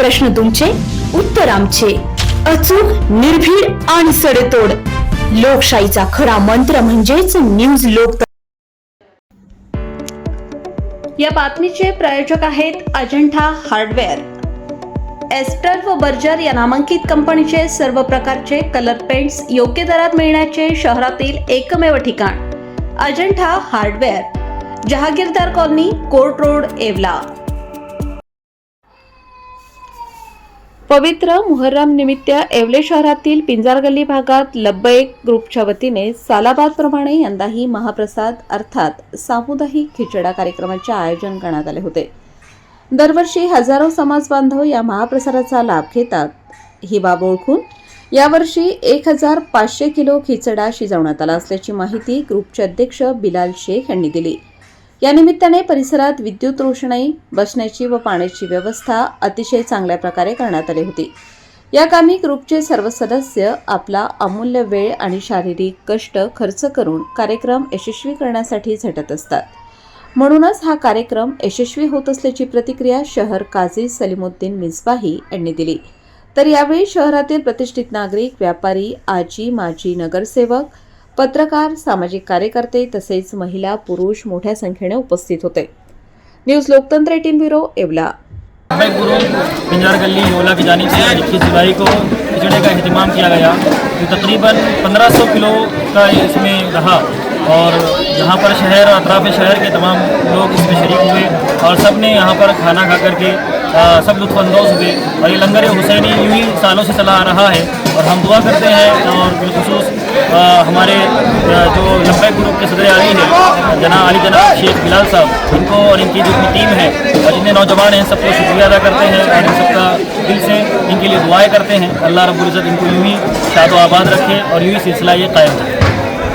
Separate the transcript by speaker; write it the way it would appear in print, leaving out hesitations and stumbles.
Speaker 1: प्रश्न तुमचे, उत्तर आमचे. अचूक, निर्भीड आणि सडेतोड. लोकशाहीचा खरा मंत्र म्हणजेच न्यूज लोक.
Speaker 2: या बातमीचे प्रायोजक आहेत अजंठा हार्डवेअर. एस्टर व बर्जर या नामांकित कंपनीचे सर्व प्रकारचे कलर पेंट्स योग्य दरात मिळण्याचे शहरातील एकमेव ठिकाण Ajanta hardware, Jahagirdar colony, court road, Yeola. पवित्र मुहर्रम निमित्त येवले शहरातील पिंजार गल्ली भागात लब्बैक ग्रुपच्या वतीने सालाबादप्रमाणे यंदाही महाप्रसाद अर्थात सामुदायिक खिचडा कार्यक्रमाचे आयोजन करण्यात आले होते. दरवर्षी हजारो समाज बांधव या महाप्रसादाचा लाभ घेतात. ही बाब ओळखून यावर्षी 1500 किलो खिचडा शिजवण्यात आला असल्याची माहिती ग्रुपचे अध्यक्ष बिलाल शेख यांनी दिली. या निमित्ताने परिसरात विद्युत रोषणाई, बसण्याची व पाण्याची व्यवस्था अतिशय चांगल्या प्रकारे करण्यात आली होती. या कामी ग्रुपचे सर्व सदस्य आपला अमूल्य वेळ आणि शारीरिक कष्ट खर्च करून कार्यक्रम यशस्वी करण्यासाठी झटत असतात. म्हणूनच हा कार्यक्रम यशस्वी होत असल्याची प्रतिक्रिया शहर काझी सलीमुद्दीन मिसबाही यांनी दिली. तर यावेळी शहरातील प्रतिष्ठित नागरिक, व्यापारी, आजी माजी नगरसेवक, पत्रकार, सामाजिक कार्यकर्ते तसेच महिला, पुरुष मोठ्या संख्येने उपस्थित होते. न्यूज लोकतंत्र 18 ब्यूरो, येवला.
Speaker 3: पिंजार गली येवला की जानिब से 21 जुलाई को खिचड़े का अहतमाम किया गया, जो तकरीबन 1500 किलो का इसमें रहा और यहाँ पर शहर अतराफ शहर के तमाम लोग इसमें शरीक हुए और सब ने यहाँ पर खाना खा करके सब लुत्फ़अंदोज़ हुए. और ये लंगर हुसैनी यूँ ही सालों से चला आ रहा है और हम दुआ करते हैं और बिलखुसूस हमारे जो लब्बैक ग्रुप के सदर आली हैं जनाब शेख बिलाल साहब, इनको और इनकी जितनी टीम है और जितने नौजवान हैं सबको शुक्रिया अदा करते हैं और इन सबका दिल से इनके लिए दुआएं करते हैं. अल्लाह रब्बुल इज़्ज़त इनको यूँ ही शाद व आबाद रखे और यूँ ही सिलसिला ये कायम रखे.